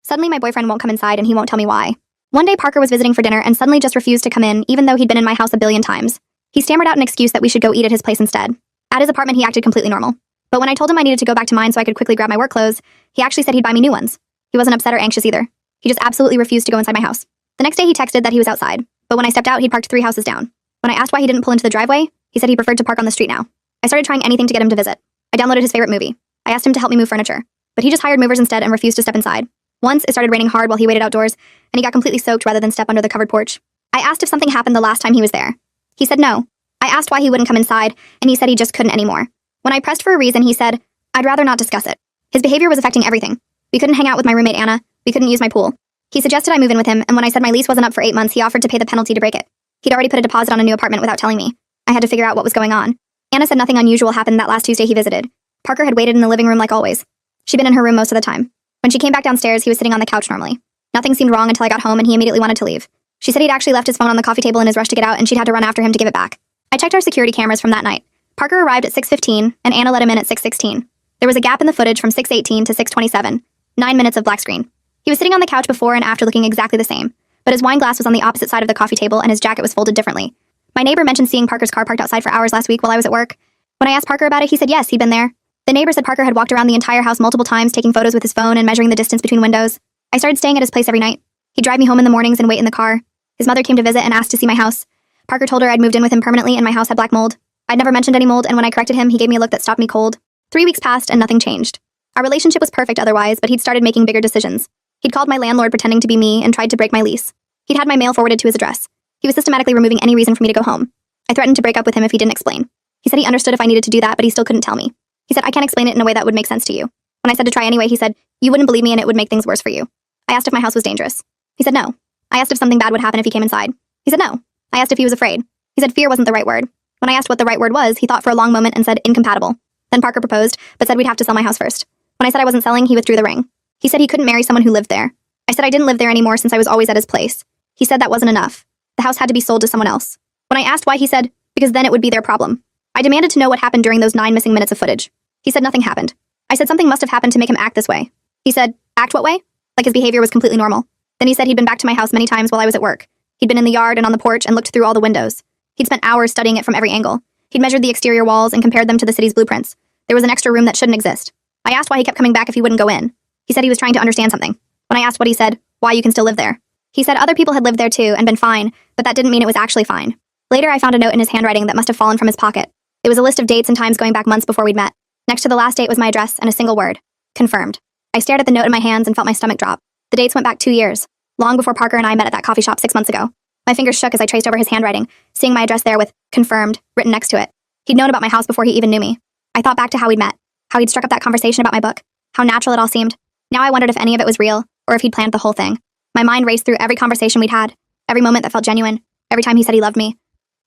Suddenly, my boyfriend won't come inside and he won't tell me why. One day, Parker was visiting for dinner and suddenly just refused to come in, even though he'd been in my house a billion times. He stammered out an excuse that we should go eat at his place instead. At his apartment, he acted completely normal. But when I told him I needed to go back to mine so I could quickly grab my work clothes, he actually said he'd buy me new ones. He wasn't upset or anxious either. He just absolutely refused to go inside my house. The next day, he texted that he was outside, but when I stepped out, he'd parked 3 houses down. When I asked why he didn't pull into the driveway, he said he preferred to park on the street now. I started trying anything to get him to visit. I downloaded his favorite movie. I asked him to help me move furniture, but he just hired movers instead and refused to step inside. Once, it started raining hard while he waited outdoors, and he got completely soaked rather than step under the covered porch. I asked if something happened the last time he was there. He said no. I asked why he wouldn't come inside, and he said he just couldn't anymore. When I pressed for a reason, he said, "I'd rather not discuss it." His behavior was affecting everything. We couldn't hang out with my roommate Anna, we couldn't use my pool. He suggested I move in with him, and when I said my lease wasn't up for 8 months, he offered to pay the penalty to break it. He'd already put a deposit on a new apartment without telling me. I had to figure out what was going on. Anna said nothing unusual happened that last Tuesday he visited. Parker had waited in the living room like always. She'd been in her room most of the time. When she came back downstairs, he was sitting on the couch normally. Nothing seemed wrong until I got home and he immediately wanted to leave. She said he'd actually left his phone on the coffee table in his rush to get out and she'd had to run after him to give it back. I checked our security cameras from that night. Parker arrived at 6:15 and Anna let him in at 6:16. There was a gap in the footage from 6:18 to 6:27, 9 minutes of black screen. He was sitting on the couch before and after looking exactly the same, but his wine glass was on the opposite side of the coffee table and his jacket was folded differently. My neighbor mentioned seeing Parker's car parked outside for hours last week while I was at work. When I asked Parker about it, he said yes, he'd been there. The neighbor said Parker had walked around the entire house multiple times, taking photos with his phone and measuring the distance between windows. I started staying at his place every night. He'd drive me home in the mornings and wait in the car. His mother came to visit and asked to see my house. Parker told her I'd moved in with him permanently and my house had black mold. I'd never mentioned any mold, and when I corrected him, he gave me a look that stopped me cold. 3 weeks passed and nothing changed. Our relationship was perfect otherwise, but he'd started making bigger decisions. He'd called my landlord pretending to be me and tried to break my lease. He'd had my mail forwarded to his address. He was systematically removing any reason for me to go home. I threatened to break up with him if he didn't explain. He said he understood if I needed to do that, but he still couldn't tell me. He said, "I can't explain it in a way that would make sense to you." When I said to try anyway, he said, "You wouldn't believe me and it would make things worse for you." I asked if my house was dangerous. He said no. I asked if something bad would happen if he came inside. He said no. I asked if he was afraid. He said fear wasn't the right word. When I asked what the right word was, he thought for a long moment and said incompatible. Then Parker proposed, but said we'd have to sell my house first. When I said I wasn't selling, he withdrew the ring. He said he couldn't marry someone who lived there. I said I didn't live there anymore since I was always at his place. He said that wasn't enough. The house had to be sold to someone else. When I asked why, he said, because then it would be their problem. I demanded to know what happened during those 9 missing minutes of footage. He said nothing happened. I said something must have happened to make him act this way. He said, act what way? Like his behavior was completely normal. Then he said he'd been back to my house many times while I was at work. He'd been in the yard and on the porch and looked through all the windows. He'd spent hours studying it from every angle. He'd measured the exterior walls and compared them to the city's blueprints. There was an extra room that shouldn't exist. I asked why he kept coming back if he wouldn't go in. He said he was trying to understand something. When I asked what he said, why you can still live there. He said other people had lived there too and been fine, but that didn't mean it was actually fine. Later, I found a note in his handwriting that must have fallen from his pocket. It was a list of dates and times going back months before we'd met. Next to the last date was my address and a single word. Confirmed. I stared at the note in my hands and felt my stomach drop. The dates went back 2 years, long before Parker and I met at that coffee shop 6 months ago. My fingers shook as I traced over his handwriting, seeing my address there with confirmed written next to it. He'd known about my house before he even knew me. I thought back to how we'd met, how he'd struck up that conversation about my book, how natural it all seemed. Now I wondered if any of it was real, or if he'd planned the whole thing. My mind raced through every conversation we'd had, every moment that felt genuine, every time he said he loved me.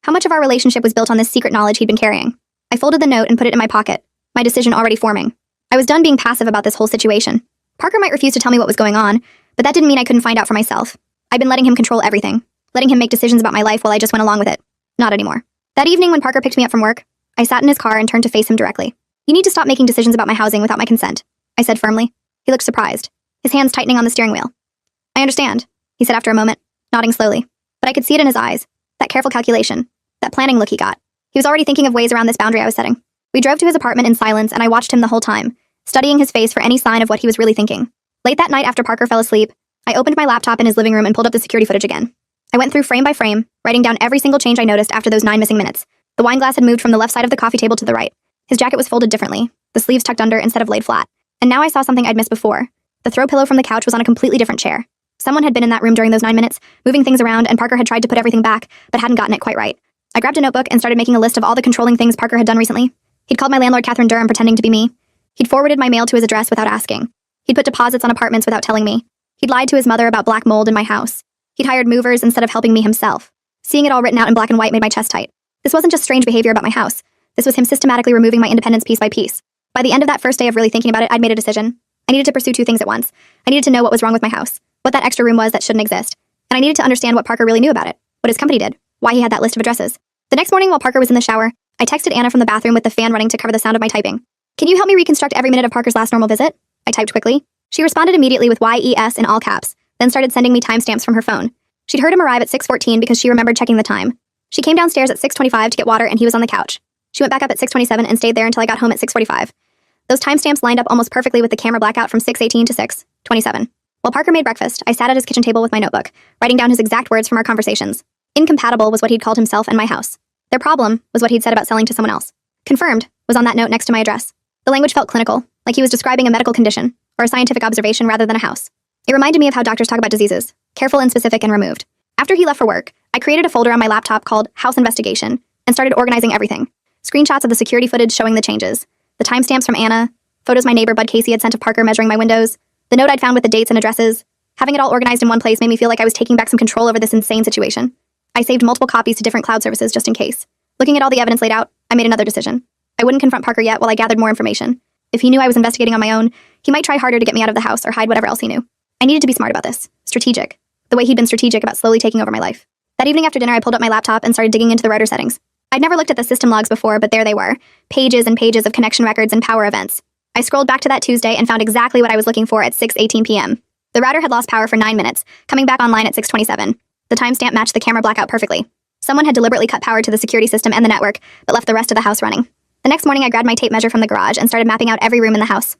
How much of our relationship was built on this secret knowledge he'd been carrying? I folded the note and put it in my pocket, my decision already forming. I was done being passive about this whole situation. Parker might refuse to tell me what was going on, but that didn't mean I couldn't find out for myself. I'd been letting him control everything, letting him make decisions about my life while I just went along with it. Not anymore. That evening when Parker picked me up from work, I sat in his car and turned to face him directly. "You need to stop making decisions about my housing without my consent," I said firmly. He looked surprised, his hands tightening on the steering wheel. "I understand," he said after a moment, nodding slowly. But I could see it in his eyes, that careful calculation, that planning look he got. He was already thinking of ways around this boundary I was setting. We drove to his apartment in silence, and I watched him the whole time, studying his face for any sign of what he was really thinking. Late that night after Parker fell asleep, I opened my laptop in his living room and pulled up the security footage again. I went through frame by frame, writing down every single change I noticed after those 9 missing minutes. The wine glass had moved from the left side of the coffee table to the right. His jacket was folded differently, the sleeves tucked under instead of laid flat. And now I saw something I'd missed before. The throw pillow from the couch was on a completely different chair. Someone had been in that room during those 9 minutes, moving things around, and Parker had tried to put everything back, but hadn't gotten it quite right. I grabbed a notebook and started making a list of all the controlling things Parker had done recently. He'd called my landlord Catherine Durham pretending to be me. He'd forwarded my mail to his address without asking. He'd put deposits on apartments without telling me. He'd lied to his mother about black mold in my house. He'd hired movers instead of helping me himself. Seeing it all written out in black and white made my chest tight. This wasn't just strange behavior about my house. This was him systematically removing my independence piece by piece. By the end of that first day of really thinking about it, I'd made a decision. I needed to pursue 2 things at once. I needed to know what was wrong with my house, what that extra room was that shouldn't exist, and I needed to understand what Parker really knew about it, what his company did, why he had that list of addresses. The next morning while Parker was in the shower, I texted Anna from the bathroom with the fan running to cover the sound of my typing. "Can you help me reconstruct every minute of Parker's last normal visit?" I typed quickly. She responded immediately with YES in all caps, then started sending me timestamps from her phone. She'd heard him arrive at 6:14 because she remembered checking the time. She came downstairs at 6:25 to get water and he was on the couch. She went back up at 6:27 and stayed there until I got home at 6:45. Those timestamps lined up almost perfectly with the camera blackout from 6:18 to 6:27. While Parker made breakfast, I sat at his kitchen table with my notebook, writing down his exact words from our conversations. Incompatible was what he'd called himself and my house. Their problem was what he'd said about selling to someone else. Confirmed was on that note next to my address. The language felt clinical, like he was describing a medical condition, or a scientific observation rather than a house. It reminded me of how doctors talk about diseases, careful and specific and removed. After he left for work, I created a folder on my laptop called House Investigation and started organizing everything. Screenshots of the security footage showing the changes, the timestamps from Anna, photos my neighbor Bud Casey had sent to Parker measuring my windows, the note I'd found with the dates and addresses. Having it all organized in one place made me feel like I was taking back some control over this insane situation. I saved multiple copies to different cloud services just in case. Looking at all the evidence laid out, I made another decision. I wouldn't confront Parker yet while I gathered more information. If he knew I was investigating on my own, he might try harder to get me out of the house or hide whatever else he knew. I needed to be smart about this. Strategic. The way he'd been strategic about slowly taking over my life. That evening after dinner, I pulled up my laptop and started digging into the router settings. I'd never looked at the system logs before, but there they were. Pages and pages of connection records and power events. I scrolled back to that Tuesday and found exactly what I was looking for at 6:18 p.m. The router had lost power for 9 minutes, coming back online at 6:27. The timestamp matched the camera blackout perfectly. Someone had deliberately cut power to the security system and the network, but left the rest of the house running. The next morning, I grabbed my tape measure from the garage and started mapping out every room in the house.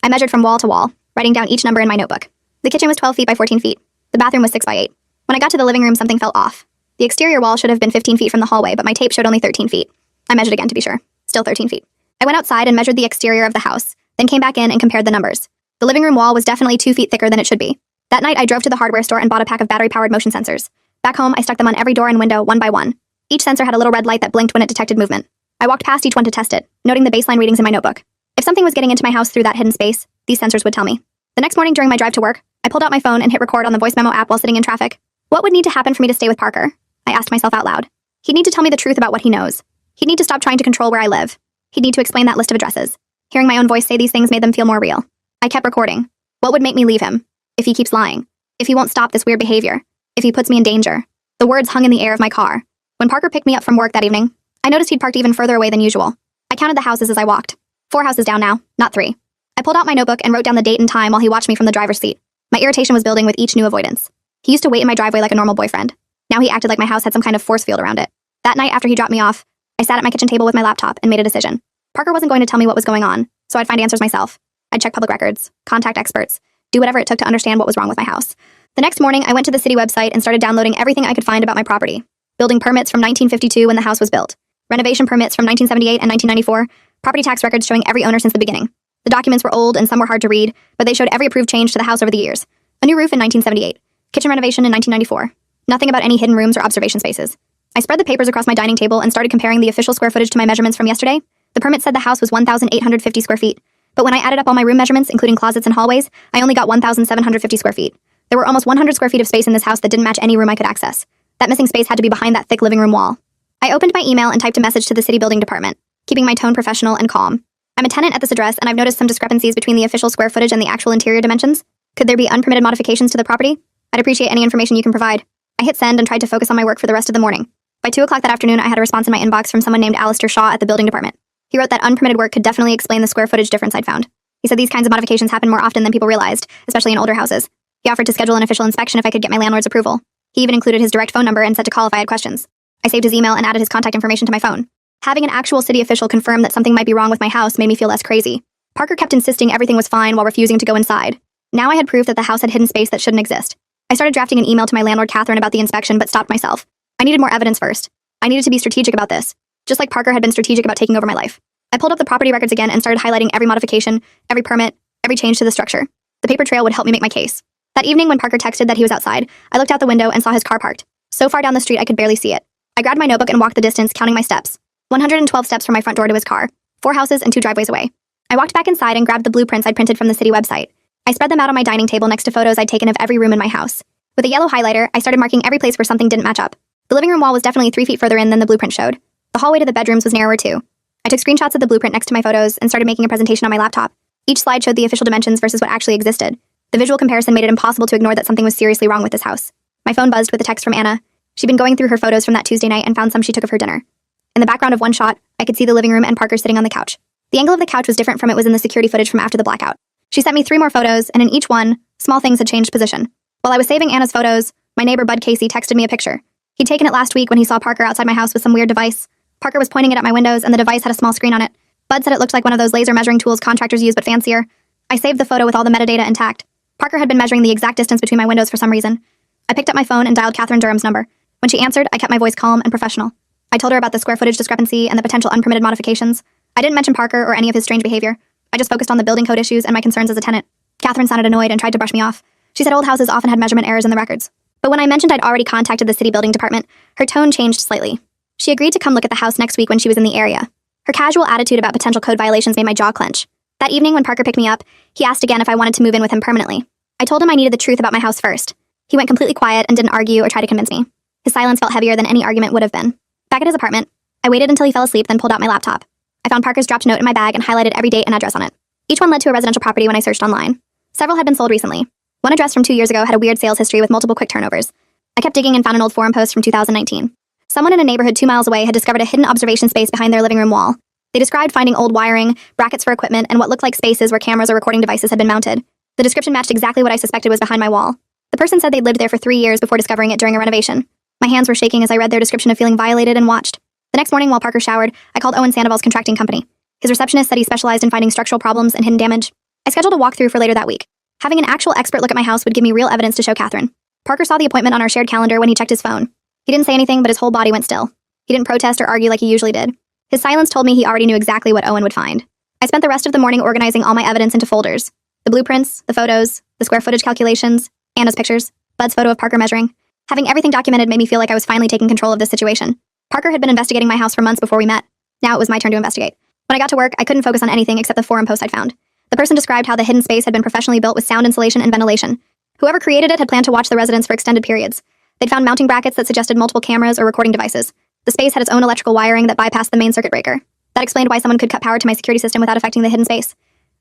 I measured from wall to wall, writing down each number in my notebook. The kitchen was 12 feet by 14 feet. The bathroom was 6 by 8. When I got to the living room, something felt off. The exterior wall should have been 15 feet from the hallway, but my tape showed only 13 feet. I measured again to be sure. Still 13 feet. I went outside and measured the exterior of the house, then came back in and compared the numbers. The living room wall was definitely 2 feet thicker than it should be. That night, I drove to the hardware store and bought a pack of battery-powered motion sensors. Back home, I stuck them on every door and window, one by one. Each sensor had a little red light that blinked when it detected movement. I walked past each one to test it, noting the baseline readings in my notebook. If something was getting into my house through that hidden space, these sensors would tell me. The next morning during my drive to work, I pulled out my phone and hit record on the voice memo app while sitting in traffic. What would need to happen for me to stay with Parker? I asked myself out loud. He'd need to tell me the truth about what he knows. He'd need to stop trying to control where I live. He'd need to explain that list of addresses. Hearing my own voice say these things made them feel more real. I kept recording. What would make me leave him? If he keeps lying. If he won't stop this weird behavior. If he puts me in danger. The words hung in the air of my car. When Parker picked me up from work that evening, I noticed he'd parked even further away than usual. I counted the houses as I walked. 4 houses down now, not 3. I pulled out my notebook and wrote down the date and time while he watched me from the driver's seat. My irritation was building with each new avoidance. He used to wait in my driveway like a normal boyfriend. Now he acted like my house had some kind of force field around it. That night after he dropped me off, I sat at my kitchen table with my laptop and made a decision. Parker wasn't going to tell me what was going on, so I'd find answers myself. I'd check public records, contact experts, do whatever it took to understand what was wrong with my house. The next morning, I went to the city website and started downloading everything I could find about my property. Building permits from 1952 when the house was built. Renovation permits from 1978 and 1994. Property tax records showing every owner since the beginning. The documents were old and some were hard to read, but they showed every approved change to the house over the years. A new roof in 1978. Kitchen renovation in 1994. Nothing about any hidden rooms or observation spaces. I spread the papers across my dining table and started comparing the official square footage to my measurements from yesterday. The permit said the house was 1,850 square feet, but when I added up all my room measurements, including closets and hallways, I only got 1,750 square feet. There were almost 100 square feet of space in this house that didn't match any room I could access. That missing space had to be behind that thick living room wall. I opened my email and typed a message to the city building department, keeping my tone professional and calm. I'm a tenant at this address, and I've noticed some discrepancies between the official square footage and the actual interior dimensions. Could there be unpermitted modifications to the property? I'd appreciate any information you can provide. I hit send and tried to focus on my work for the rest of the morning. By 2 o'clock that afternoon, I had a response in my inbox from someone named Alistair Shaw at the building department. He wrote that unpermitted work could definitely explain the square footage difference I'd found. He said these kinds of modifications happen more often than people realized, especially in older houses. He offered to schedule an official inspection if I could get my landlord's approval. He even included his direct phone number and said to call if I had questions. I saved his email and added his contact information to my phone. Having an actual city official confirm that something might be wrong with my house made me feel less crazy. Parker kept insisting everything was fine while refusing to go inside. Now I had proof that the house had hidden space that shouldn't exist. I started drafting an email to my landlord Catherine about the inspection but stopped myself. I needed more evidence first. I needed to be strategic about this, just like Parker had been strategic about taking over my life. I pulled up the property records again and started highlighting every modification, every permit, every change to the structure. The paper trail would help me make my case. That evening when Parker texted that he was outside, I looked out the window and saw his car parked. So far down the street I could barely see it. I grabbed my notebook and walked the distance, counting my steps. 112 steps from my front door to his car, 4 houses and 2 driveways away. I walked back inside and grabbed the blueprints I'd printed from the city website. I spread them out on my dining table next to photos I'd taken of every room in my house. With a yellow highlighter, I started marking every place where something didn't match up. The living room wall was definitely 3 feet further in than the blueprint showed. The hallway to the bedrooms was narrower too. I took screenshots of the blueprint next to my photos and started making a presentation on my laptop. Each slide showed the official dimensions versus what actually existed. The visual comparison made it impossible to ignore that something was seriously wrong with this house. My phone buzzed with a text from Anna. She'd been going through her photos from that Tuesday night and found some she took of her dinner. In the background of one shot, I could see the living room and Parker sitting on the couch. The angle of the couch was different from it was in the security footage from after the blackout. She sent me 3 more photos, and in each one, small things had changed position. While I was saving Anna's photos, my neighbor Bud Casey texted me a picture. He'd taken it last week when he saw Parker outside my house with some weird device. Parker was pointing it at my windows, and the device had a small screen on it. Bud said it looked like one of those laser measuring tools contractors use but fancier. I saved the photo with all the metadata intact. Parker had been measuring the exact distance between my windows for some reason. I picked up my phone and dialed Catherine Durham's number. When she answered, I kept my voice calm and professional. I told her about the square footage discrepancy and the potential unpermitted modifications. I didn't mention Parker or any of his strange behavior. I just focused on the building code issues and my concerns as a tenant. Catherine sounded annoyed and tried to brush me off. She said old houses often had measurement errors in the records. But when I mentioned I'd already contacted the city building department, her tone changed slightly. She agreed to come look at the house next week when she was in the area. Her casual attitude about potential code violations made my jaw clench. That evening when Parker picked me up, he asked again if I wanted to move in with him permanently. I told him I needed the truth about my house first. He went completely quiet and didn't argue or try to convince me. His silence felt heavier than any argument would have been. Back at his apartment, I waited until he fell asleep, then pulled out my laptop. I found Parker's dropped note in my bag and highlighted every date and address on it. Each one led to a residential property when I searched online. Several had been sold recently. One address from 2 years ago had a weird sales history with multiple quick turnovers. I kept digging and found an old forum post from 2019. Someone in a neighborhood 2 miles away had discovered a hidden observation space behind their living room wall. They described finding old wiring, brackets for equipment, and what looked like spaces where cameras or recording devices had been mounted. The description matched exactly what I suspected was behind my wall. The person said they'd lived there for 3 years before discovering it during a renovation. My hands were shaking as I read their description of feeling violated and watched. The next morning while Parker showered, I called Owen Sandoval's contracting company. His receptionist said he specialized in finding structural problems and hidden damage. I scheduled a walkthrough for later that week. Having an actual expert look at my house would give me real evidence to show Catherine. Parker saw the appointment on our shared calendar when he checked his phone. He didn't say anything, but his whole body went still. He didn't protest or argue like he usually did. His silence told me he already knew exactly what Owen would find. I spent the rest of the morning organizing all my evidence into folders. The blueprints, the photos, the square footage calculations, Anna's pictures, Bud's photo of Parker measuring. Having everything documented made me feel like I was finally taking control of this situation. Parker had been investigating my house for months before we met. Now it was my turn to investigate. When I got to work, I couldn't focus on anything except the forum post I'd found. The person described how the hidden space had been professionally built with sound insulation and ventilation. Whoever created it had planned to watch the residents for extended periods. They'd found mounting brackets that suggested multiple cameras or recording devices. The space had its own electrical wiring that bypassed the main circuit breaker. That explained why someone could cut power to my security system without affecting the hidden space.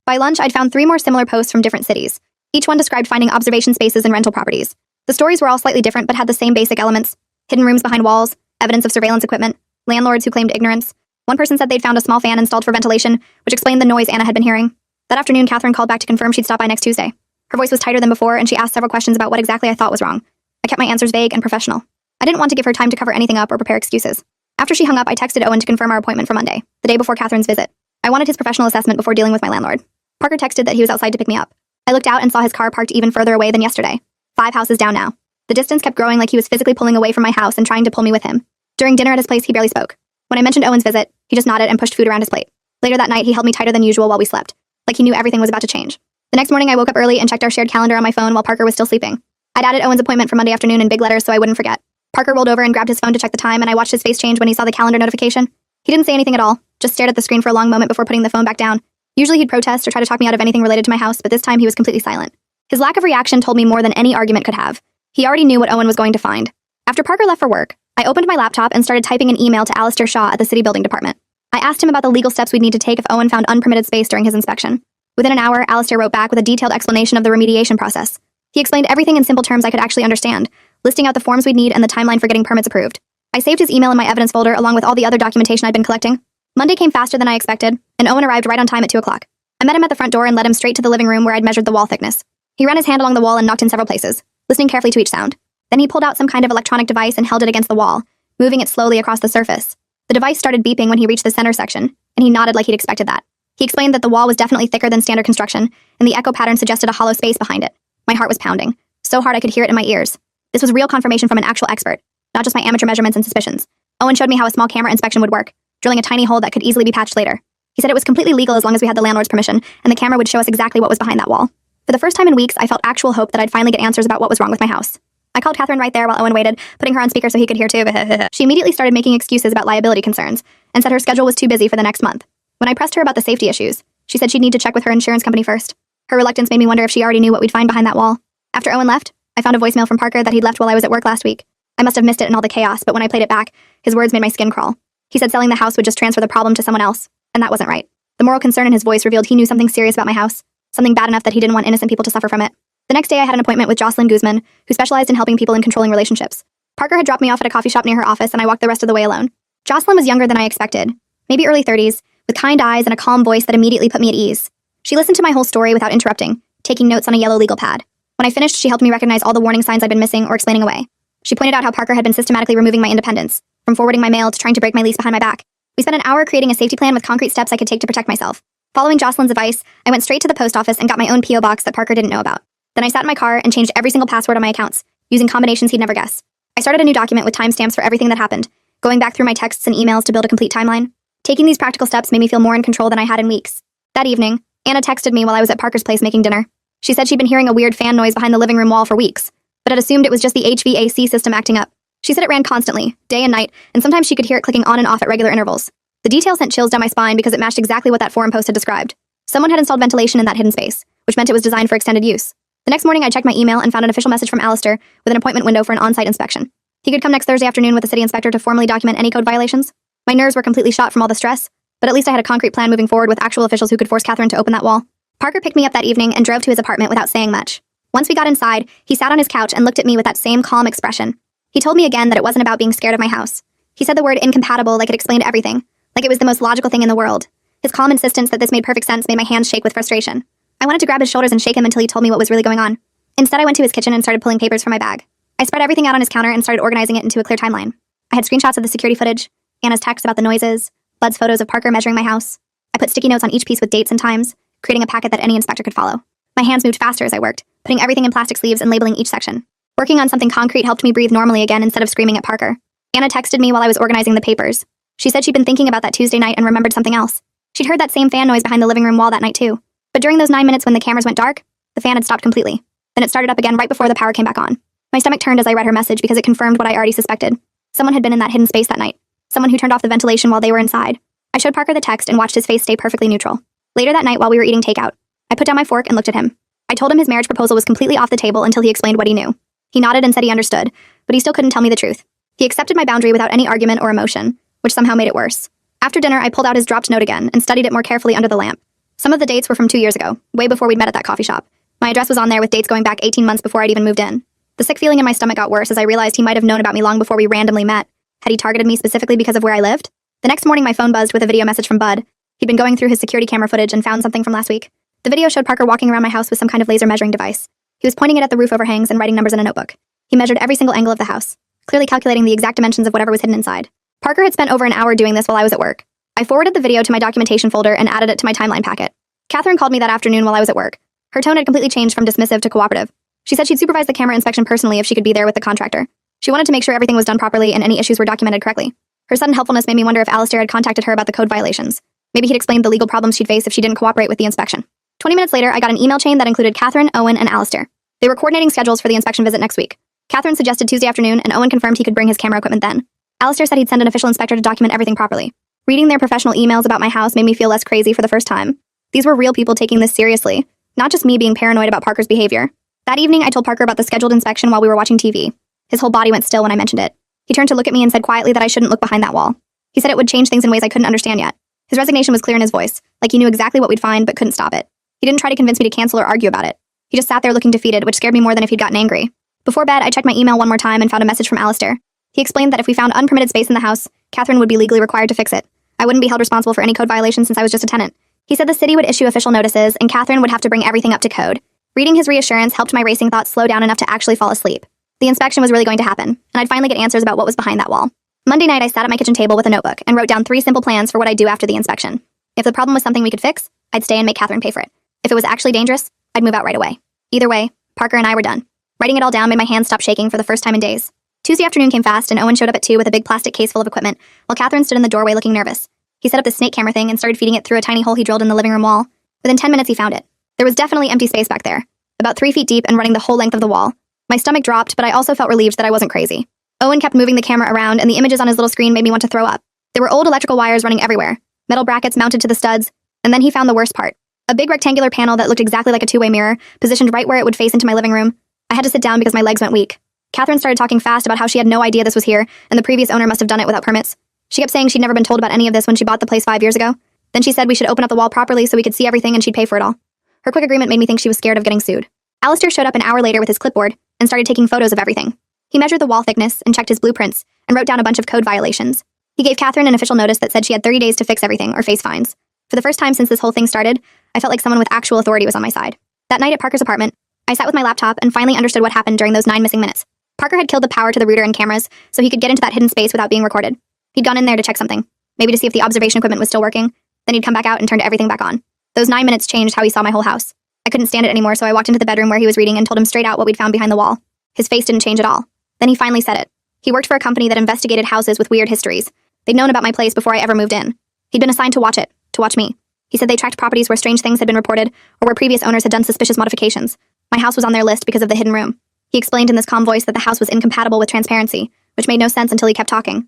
By lunch, I'd found 3 more similar posts from different cities. Each one described finding observation spaces and rental properties. The stories were all slightly different but had the same basic elements. Hidden rooms behind walls, evidence of surveillance equipment, landlords who claimed ignorance. One person said they'd found a small fan installed for ventilation, which explained the noise Anna had been hearing. That afternoon, Catherine called back to confirm she'd stop by next Tuesday. Her voice was tighter than before, and she asked several questions about what exactly I thought was wrong. I kept my answers vague and professional. I didn't want to give her time to cover anything up or prepare excuses. After she hung up, I texted Owen to confirm our appointment for Monday, the day before Catherine's visit. I wanted his professional assessment before dealing with my landlord. Parker texted that he was outside to pick me up. I looked out and saw his car parked even further away than yesterday. 5 houses down now. The distance kept growing like he was physically pulling away from my house and trying to pull me with him. During dinner at his place, he barely spoke. When I mentioned Owen's visit, he just nodded and pushed food around his plate. Later that night, he held me tighter than usual while we slept, like he knew everything was about to change. The next morning, I woke up early and checked our shared calendar on my phone while Parker was still sleeping. I'd added Owen's appointment for Monday afternoon in big letters so I wouldn't forget. Parker rolled over and grabbed his phone to check the time, and I watched his face change when he saw the calendar notification. He didn't say anything at all, just stared at the screen for a long moment before putting the phone back down. Usually he'd protest or try to talk me out of anything related to my house, but this time he was completely silent. His lack of reaction told me more than any argument could have. He already knew what Owen was going to find. After Parker left for work, I opened my laptop and started typing an email to Alistair Shaw at the city building department. I asked him about the legal steps we'd need to take if Owen found unpermitted space during his inspection. Within an hour, Alistair wrote back with a detailed explanation of the remediation process. He explained everything in simple terms I could actually understand, listing out the forms we'd need and the timeline for getting permits approved. I saved his email in my evidence folder along with all the other documentation I'd been collecting. Monday came faster than I expected, and Owen arrived right on time at 2 o'clock. I met him at the front door and led him straight to the living room where I'd measured the wall thickness. He ran his hand along the wall and knocked in several places, listening carefully to each sound. Then he pulled out some kind of electronic device and held it against the wall, moving it slowly across the surface. The device started beeping when he reached the center section, and he nodded like he'd expected that. He explained that the wall was definitely thicker than standard construction, and the echo pattern suggested a hollow space behind it. My heart was pounding, so hard I could hear it in my ears. This was real confirmation from an actual expert, not just my amateur measurements and suspicions. Owen showed me how a small camera inspection would work, drilling a tiny hole that could easily be patched later. He said it was completely legal as long as we had the landlord's permission, and the camera would show us exactly what was behind that wall. For the first time in weeks, I felt actual hope that I'd finally get answers about what was wrong with my house. I called Catherine right there while Owen waited, putting her on speaker so he could hear too. She immediately started making excuses about liability concerns, and said her schedule was too busy for the next month. When I pressed her about the safety issues, she said she'd need to check with her insurance company first. Her reluctance made me wonder if she already knew what we'd find behind that wall. After Owen left, I found a voicemail from Parker that he'd left while I was at work last week. I must have missed it in all the chaos, but when I played it back, his words made my skin crawl. He said selling the house would just transfer the problem to someone else, and that wasn't right. The moral concern in his voice revealed he knew something serious about my house, something bad enough that he didn't want innocent people to suffer from it. The next day, I had an appointment with Jocelyn Guzman, who specialized in helping people in controlling relationships. Parker had dropped me off at a coffee shop near her office, and I walked the rest of the way alone. Jocelyn was younger than I expected, maybe early 30s, with kind eyes and a calm voice that immediately put me at ease. She listened to my whole story without interrupting, taking notes on a yellow legal pad. When I finished, she helped me recognize all the warning signs I'd been missing or explaining away. She pointed out how Parker had been systematically removing my independence, from forwarding my mail to trying to break my lease behind my back. We spent an hour creating a safety plan with concrete steps I could take to protect myself. Following Jocelyn's advice, I went straight to the post office and got my own P.O. box that Parker didn't know about. Then I sat in my car and changed every single password on my accounts, using combinations he'd never guess. I started a new document with timestamps for everything that happened, going back through my texts and emails to build a complete timeline. Taking these practical steps made me feel more in control than I had in weeks. That evening, Anna texted me while I was at Parker's place making dinner. She said she'd been hearing a weird fan noise behind the living room wall for weeks, but had assumed it was just the HVAC system acting up. She said it ran constantly, day and night, and sometimes she could hear it clicking on and off at regular intervals. The detail sent chills down my spine because it matched exactly what that forum post had described. Someone had installed ventilation in that hidden space, which meant it was designed for extended use. The next morning, I checked my email and found an official message from Alistair with an appointment window for an on-site inspection. He could come next Thursday afternoon with the city inspector to formally document any code violations. My nerves were completely shot from all the stress, but at least I had a concrete plan moving forward with actual officials who could force Catherine to open that wall. Parker picked me up that evening and drove to his apartment without saying much. Once we got inside, he sat on his couch and looked at me with that same calm expression. He told me again that it wasn't about being scared of my house. He said the word incompatible like it explained everything, like it was the most logical thing in the world. His calm insistence that this made perfect sense made my hands shake with frustration. I wanted to grab his shoulders and shake him until he told me what was really going on. Instead, I went to his kitchen and started pulling papers from my bag. I spread everything out on his counter and started organizing it into a clear timeline. I had screenshots of the security footage, Anna's text about the noises, Bud's photos of Parker measuring my house. I put sticky notes on each piece with dates and times, creating a packet that any inspector could follow. My hands moved faster as I worked, putting everything in plastic sleeves and labeling each section. Working on something concrete helped me breathe normally again instead of screaming at Parker. Anna texted me while I was organizing the papers. She said she'd been thinking about that Tuesday night and remembered something else. She'd heard that same fan noise behind the living room wall that night too. But during those 9 minutes when the cameras went dark, the fan had stopped completely. Then it started up again right before the power came back on. My stomach turned as I read her message because it confirmed what I already suspected. Someone had been in that hidden space that night. Someone who turned off the ventilation while they were inside. I showed Parker the text and watched his face stay perfectly neutral. Later that night while we were eating takeout, I put down my fork and looked at him. I told him his marriage proposal was completely off the table until he explained what he knew. He nodded and said he understood, but he still couldn't tell me the truth. He accepted my boundary without any argument or emotion, which somehow made it worse. After dinner, I pulled out his dropped note again and studied it more carefully under the lamp. Some of the dates were from 2 years ago, way before we'd met at that coffee shop. My address was on there with dates going back 18 months before I'd even moved in. The sick feeling in my stomach got worse as I realized he might have known about me long before we randomly met. Had he targeted me specifically because of where I lived? The next morning, my phone buzzed with a video message from Bud. He'd been going through his security camera footage and found something from last week. The video showed Parker walking around my house with some kind of laser measuring device. He was pointing it at the roof overhangs and writing numbers in a notebook. He measured every single angle of the house, clearly calculating the exact dimensions of whatever was hidden inside. Parker had spent over an hour doing this while I was at work. I forwarded the video to my documentation folder and added it to my timeline packet. Catherine called me that afternoon while I was at work. Her tone had completely changed from dismissive to cooperative. She said she'd supervise the camera inspection personally if she could be there with the contractor. She wanted to make sure everything was done properly and any issues were documented correctly. Her sudden helpfulness made me wonder if Alistair had contacted her about the code violations. Maybe he'd explained the legal problems she'd face if she didn't cooperate with the inspection. 20 minutes later, I got an email chain that included Catherine, Owen, and Alistair. They were coordinating schedules for the inspection visit next week. Catherine suggested Tuesday afternoon, and Owen confirmed he could bring his camera equipment then. Alistair said he'd send an official inspector to document everything properly. Reading their professional emails about my house made me feel less crazy for the first time. These were real people taking this seriously, not just me being paranoid about Parker's behavior. That evening, I told Parker about the scheduled inspection while we were watching TV. His whole body went still when I mentioned it. He turned to look at me and said quietly that I shouldn't look behind that wall. He said it would change things in ways I couldn't understand yet. His resignation was clear in his voice, like he knew exactly what we'd find but couldn't stop it. He didn't try to convince me to cancel or argue about it. He just sat there looking defeated, which scared me more than if he'd gotten angry. Before bed, I checked my email one more time and found a message from Alistair. He explained that if we found unpermitted space in the house, Catherine would be legally required to fix it. I wouldn't be held responsible for any code violations since I was just a tenant. He said the city would issue official notices, and Catherine would have to bring everything up to code. Reading his reassurance helped my racing thoughts slow down enough to actually fall asleep. The inspection was really going to happen, and I'd finally get answers about what was behind that wall. Monday night, I sat at my kitchen table with a notebook and wrote down 3 simple plans for what I'd do after the inspection. If the problem was something we could fix, I'd stay and make Catherine pay for it. If it was actually dangerous, I'd move out right away. Either way, Parker and I were done. Writing it all down made my hands stop shaking for the first time in days. Tuesday afternoon came fast, and Owen showed up at 2 with a big plastic case full of equipment, while Catherine stood in the doorway looking nervous. He set up the snake camera thing and started feeding it through a tiny hole he drilled in the living room wall. Within 10 minutes, he found it. There was definitely empty space back there, about 3 feet deep and running the whole length of the wall. My stomach dropped, but I also felt relieved that I wasn't crazy. Owen kept moving the camera around, and the images on his little screen made me want to throw up. There were old electrical wires running everywhere, metal brackets mounted to the studs, and then he found the worst part. A big rectangular panel that looked exactly like a 2-way mirror, positioned right where it would face into my living room. I had to sit down because my legs went weak. Catherine started talking fast about how she had no idea this was here, and the previous owner must have done it without permits. She kept saying she'd never been told about any of this when she bought the place 5 years ago. Then she said we should open up the wall properly so we could see everything and she'd pay for it all. Her quick agreement made me think she was scared of getting sued. Alistair showed up an hour later with his clipboard and started taking photos of everything. He measured the wall thickness and checked his blueprints and wrote down a bunch of code violations. He gave Catherine an official notice that said she had 30 days to fix everything or face fines. For the first time since this whole thing started, I felt like someone with actual authority was on my side. That night at Parker's apartment, I sat with my laptop and finally understood what happened during those 9 missing minutes. Parker had killed the power to the router and cameras so he could get into that hidden space without being recorded. He'd gone in there to check something, maybe to see if the observation equipment was still working, then he'd come back out and turned everything back on. Those 9 minutes changed how he saw my whole house. I couldn't stand it anymore, so I walked into the bedroom where he was reading and told him straight out what we'd found behind the wall. His face didn't change at all. Then he finally said it. He worked for a company that investigated houses with weird histories. They'd known about my place before I ever moved in. He'd been assigned to watch me. He said they tracked properties where strange things had been reported or where previous owners had done suspicious modifications. My house was on their list because of the hidden room. He explained in this calm voice that the house was incompatible with transparency, which made no sense until he kept talking.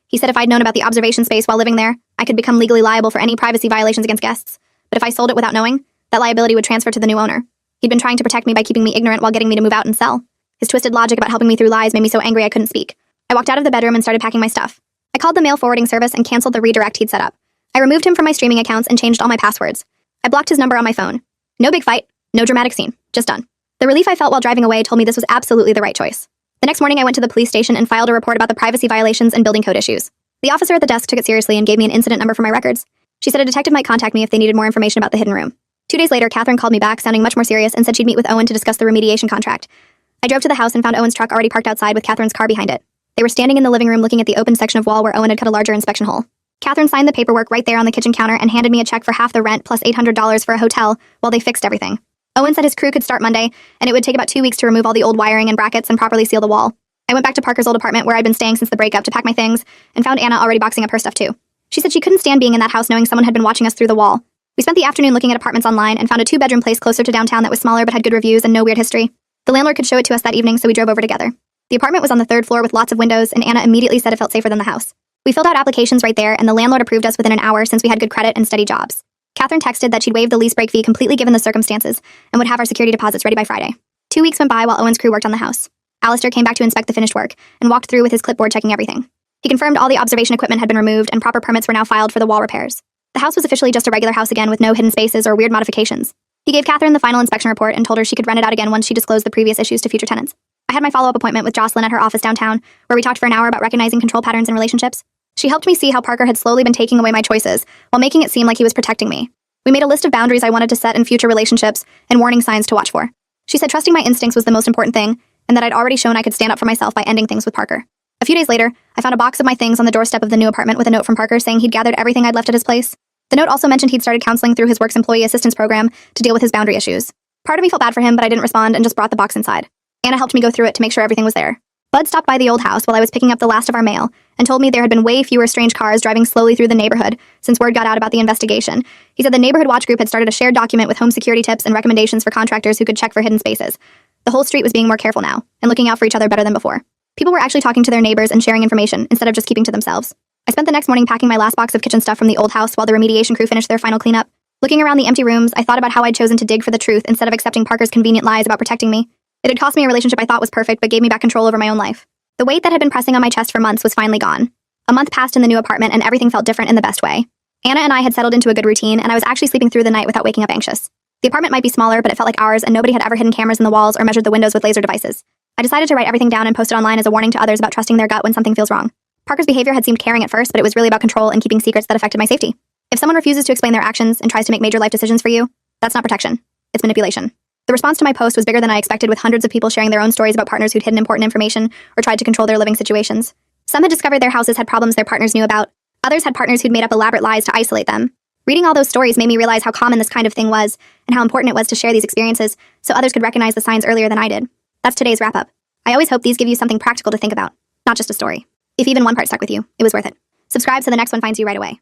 He said if I'd known about the observation space while living there, I could become legally liable for any privacy violations against guests. But if I sold it without knowing, that liability would transfer to the new owner. He'd been trying to protect me by keeping me ignorant while getting me to move out and sell. His twisted logic about helping me through lies made me so angry I couldn't speak. I walked out of the bedroom and started packing my stuff. I called the mail forwarding service and canceled the redirect he'd set up. I removed him from my streaming accounts and changed all my passwords. I blocked his number on my phone. No big fight, no dramatic scene, just done. The relief I felt while driving away told me this was absolutely the right choice. The next morning I went to the police station and filed a report about the privacy violations and building code issues. The officer at the desk took it seriously and gave me an incident number for my records. She said a detective might contact me if they needed more information about the hidden room. 2 days later, Catherine called me back, sounding much more serious, and said she'd meet with Owen to discuss the remediation contract. I drove to the house and found Owen's truck already parked outside with Catherine's car behind it. They were standing in the living room looking at the open section of wall where Owen had cut a larger inspection hole. Catherine signed the paperwork right there on the kitchen counter and handed me a check for half the rent plus $800 for a hotel while they fixed everything. Owen said his crew could start Monday, and it would take about 2 weeks to remove all the old wiring and brackets and properly seal the wall. I went back to Parker's old apartment where I'd been staying since the breakup to pack my things, and found Anna already boxing up her stuff too. She said she couldn't stand being in that house knowing someone had been watching us through the wall. We spent the afternoon looking at apartments online and found a 2-bedroom place closer to downtown that was smaller but had good reviews and no weird history. The landlord could show it to us that evening, so we drove over together. The apartment was on the 3rd floor with lots of windows, and Anna immediately said it felt safer than the house. We filled out applications right there, and the landlord approved us within an hour since we had good credit and steady jobs. Catherine texted that she'd waive the lease break fee completely given the circumstances and would have our security deposits ready by Friday. 2 weeks went by while Owen's crew worked on the house. Alistair came back to inspect the finished work and walked through with his clipboard checking everything. He confirmed all the observation equipment had been removed and proper permits were now filed for the wall repairs. The house was officially just a regular house again with no hidden spaces or weird modifications. He gave Catherine the final inspection report and told her she could rent it out again once she disclosed the previous issues to future tenants. I had my follow-up appointment with Jocelyn at her office downtown, where we talked for an hour about recognizing control patterns in relationships. She helped me see how Parker had slowly been taking away my choices, while making it seem like he was protecting me. We made a list of boundaries I wanted to set in future relationships and warning signs to watch for. She said trusting my instincts was the most important thing, and that I'd already shown I could stand up for myself by ending things with Parker. A few days later, I found a box of my things on the doorstep of the new apartment with a note from Parker saying he'd gathered everything I'd left at his place. The note also mentioned he'd started counseling through his work's employee assistance program to deal with his boundary issues. Part of me felt bad for him, but I didn't respond and just brought the box inside. Anna helped me go through it to make sure everything was there. Bud stopped by the old house while I was picking up the last of our mail and told me there had been way fewer strange cars driving slowly through the neighborhood since word got out about the investigation. He said the neighborhood watch group had started a shared document with home security tips and recommendations for contractors who could check for hidden spaces. The whole street was being more careful now and looking out for each other better than before. People were actually talking to their neighbors and sharing information instead of just keeping to themselves. I spent the next morning packing my last box of kitchen stuff from the old house while the remediation crew finished their final cleanup. Looking around the empty rooms, I thought about how I'd chosen to dig for the truth instead of accepting Parker's convenient lies about protecting me. It had cost me a relationship I thought was perfect but gave me back control over my own life. The weight that had been pressing on my chest for months was finally gone. A month passed in the new apartment and everything felt different in the best way. Anna and I had settled into a good routine and I was actually sleeping through the night without waking up anxious. The apartment might be smaller, but it felt like ours and nobody had ever hidden cameras in the walls or measured the windows with laser devices. I decided to write everything down and post it online as a warning to others about trusting their gut when something feels wrong. Parker's behavior had seemed caring at first, but it was really about control and keeping secrets that affected my safety. If someone refuses to explain their actions and tries to make major life decisions for you, that's not protection. It's manipulation. The response to my post was bigger than I expected, with hundreds of people sharing their own stories about partners who'd hidden important information or tried to control their living situations. Some had discovered their houses had problems their partners knew about. Others had partners who'd made up elaborate lies to isolate them. Reading all those stories made me realize how common this kind of thing was and how important it was to share these experiences so others could recognize the signs earlier than I did. That's today's wrap-up. I always hope these give you something practical to think about, not just a story. If even one part stuck with you, it was worth it. Subscribe so the next one finds you right away.